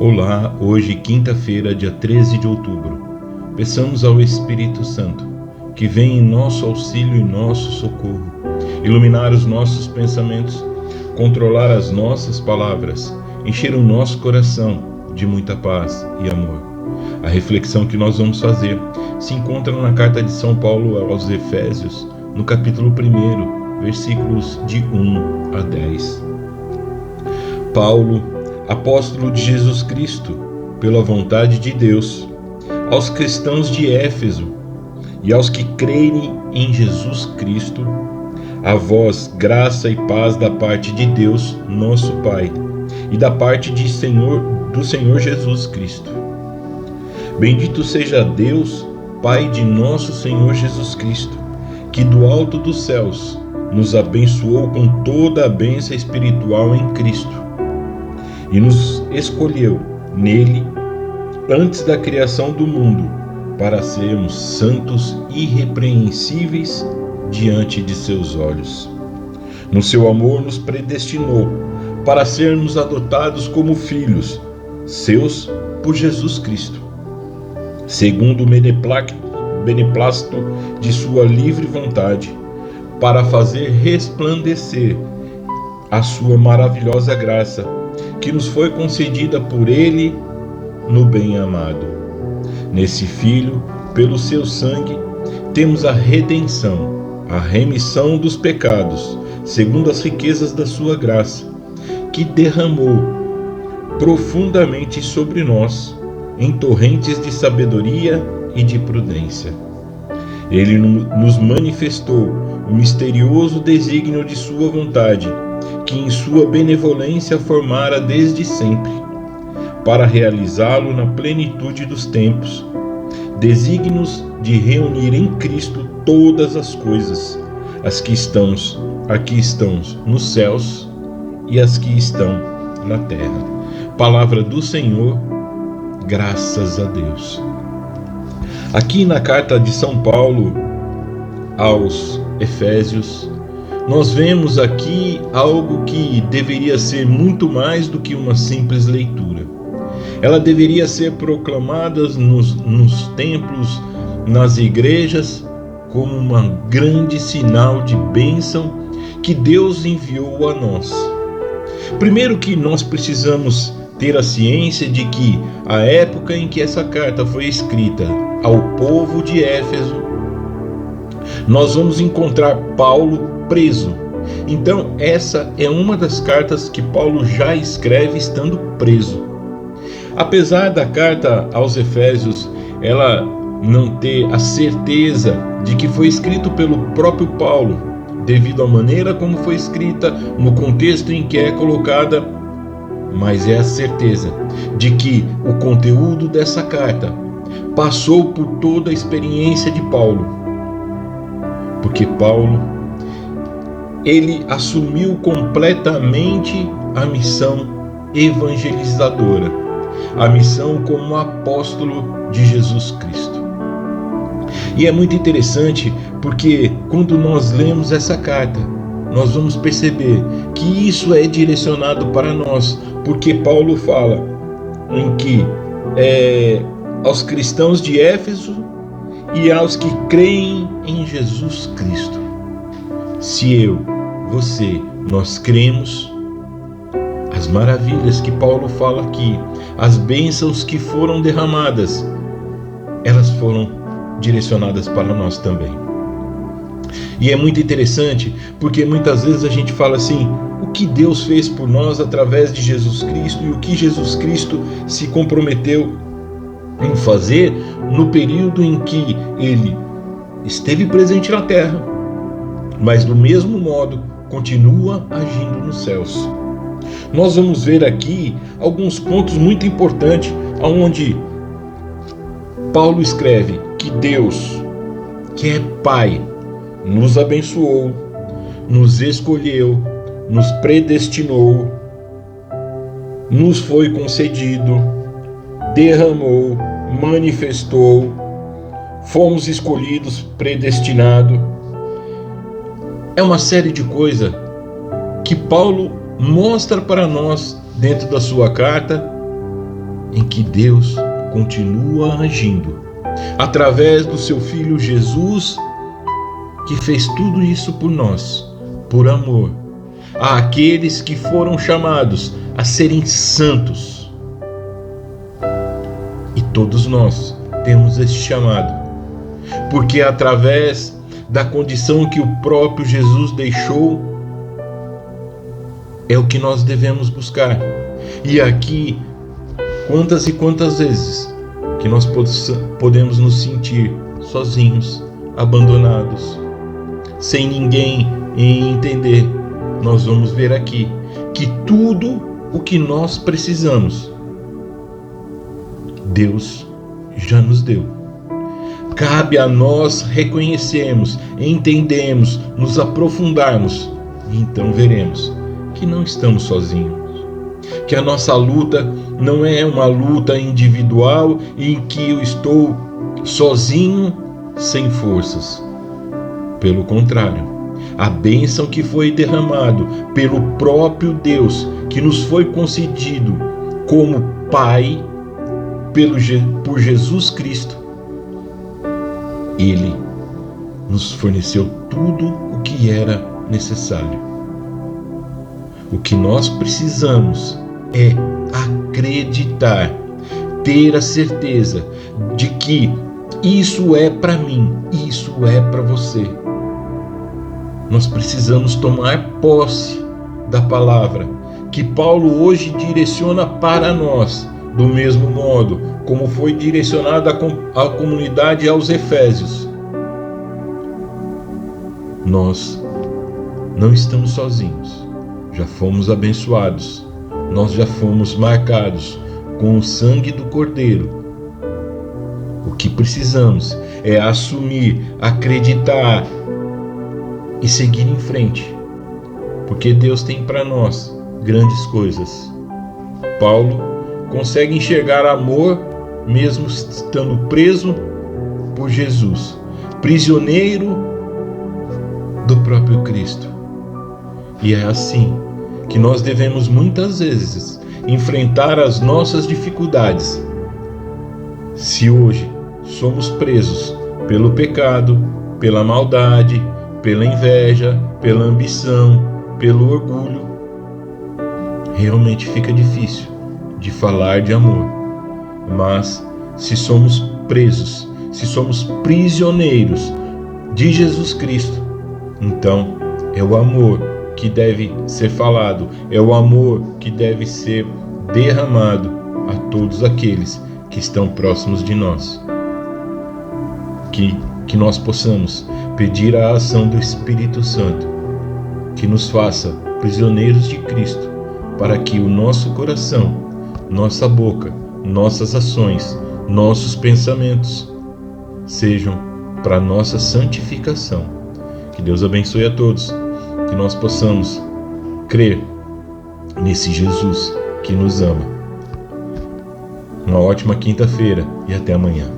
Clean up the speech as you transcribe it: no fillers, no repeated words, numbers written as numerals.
Olá, hoje quinta-feira, dia 13 de outubro. Peçamos ao Espírito Santo que venha em nosso auxílio e nosso socorro, iluminar os nossos pensamentos, controlar as nossas palavras, encher o nosso coração de muita paz e amor. A reflexão que nós vamos fazer se encontra na carta de São Paulo aos Efésios, no capítulo 1, versículos de 1 a 10. Paulo, apóstolo de Jesus Cristo, pela vontade de Deus, aos cristãos de Éfeso e aos que creem em Jesus Cristo, a vós graça e paz da parte de Deus, nosso Pai, e da parte do Senhor Jesus Cristo. Bendito seja Deus, Pai de nosso Senhor Jesus Cristo, que do alto dos céus nos abençoou com toda a bênção espiritual em Cristo, e nos escolheu nele antes da criação do mundo para sermos santos e irrepreensíveis diante de seus olhos. No seu amor nos predestinou para sermos adotados como filhos seus por Jesus Cristo, segundo o beneplácito de sua livre vontade, para fazer resplandecer a sua maravilhosa graça, que nos foi concedida por Ele no bem-amado. Nesse Filho, pelo seu sangue, temos a redenção, a remissão dos pecados, segundo as riquezas da sua graça, que derramou profundamente sobre nós, em torrentes de sabedoria e de prudência. Ele nos manifestou o misterioso desígnio de sua vontade, que em sua benevolência formara desde sempre, para realizá-lo na plenitude dos tempos, desígnios de reunir em Cristo todas as coisas, as que estão nos céus e as que estão na terra. Palavra do Senhor, graças a Deus. Aqui na carta de São Paulo aos Efésios, nós vemos aqui algo que deveria ser muito mais do que uma simples leitura. Ela deveria ser proclamada nos templos, nas igrejas, como um grande sinal de bênção que Deus enviou a nós. Primeiro que nós precisamos ter a ciência de que a época em que essa carta foi escrita ao povo de Éfeso, nós vamos encontrar Paulo preso. Então essa é uma das cartas que Paulo já escreve estando preso. Apesar da carta aos Efésios ela não ter a certeza de que foi escrito pelo próprio Paulo, devido à maneira como foi escrita, no contexto em que é colocada, mas é a certeza de que o conteúdo dessa carta passou por toda a experiência de Paulo, porque Paulo ele assumiu completamente a missão evangelizadora, a missão como apóstolo de Jesus Cristo. E é muito interessante porque quando nós lemos essa carta, nós vamos perceber que isso é direcionado para nós, porque Paulo fala em que aos cristãos de Éfeso e aos que creem em Jesus Cristo. Se eu, você, nós cremos, as maravilhas que Paulo fala aqui, as bênçãos que foram derramadas, elas foram direcionadas para nós também. E é muito interessante porque muitas vezes a gente fala assim: o que Deus fez por nós através de Jesus Cristo e o que Jesus Cristo se comprometeu em fazer no período em que ele esteve presente na terra, mas do mesmo modo continua agindo nos céus. Nós vamos ver aqui alguns pontos muito importantes onde Paulo escreve que Deus, que é Pai, nos abençoou, nos escolheu, nos predestinou, nos foi concedido, derramou, manifestou, fomos escolhidos, predestinados. É uma série de coisas que Paulo mostra para nós dentro da sua carta em que Deus continua agindo através do seu Filho Jesus, que fez tudo isso por nós, por amor, àqueles que foram chamados a serem santos. E todos nós temos esse chamado, porque através da condição que o próprio Jesus deixou, é o que nós devemos buscar. E aqui, quantas e quantas vezes que nós podemos nos sentir sozinhos, abandonados, sem ninguém entender. Nós vamos ver aqui que tudo o que nós precisamos, Deus já nos deu. Cabe a nós reconhecermos, entendermos, nos aprofundarmos, e então veremos que não estamos sozinhos, que a nossa luta não é uma luta individual em que eu estou sozinho, sem forças. Pelo contrário, a bênção que foi derramado pelo próprio Deus, que nos foi concedido como Pai por Jesus Cristo, Ele nos forneceu tudo o que era necessário. O que nós precisamos é acreditar, ter a certeza de que isso é para mim, isso é para você. Nós precisamos tomar posse da palavra que Paulo hoje direciona para nós, do mesmo modo como foi direcionada à comunidade aos Efésios. Nós não estamos sozinhos, já fomos abençoados, nós já fomos marcados com o sangue do Cordeiro. O que precisamos é assumir, acreditar e seguir em frente, porque Deus tem para nós grandes coisas. Paulo consegue enxergar amor mesmo estando preso por Jesus, prisioneiro do próprio Cristo. E é assim que nós devemos muitas vezes enfrentar as nossas dificuldades. Se hoje somos presos pelo pecado, pela maldade, pela inveja, pela ambição, pelo orgulho, realmente fica difícil de falar de amor. Mas se somos presos, se somos prisioneiros de Jesus Cristo, então é o amor que deve ser falado, é o amor que deve ser derramado a todos aqueles que estão próximos de nós. Que nós possamos pedir a ação do Espírito Santo, que nos faça prisioneiros de Cristo, para que o nosso coração, nossa boca, nossas ações, nossos pensamentos sejam para nossa santificação. Que Deus abençoe a todos, que nós possamos crer nesse Jesus que nos ama. Uma ótima quinta-feira e até amanhã.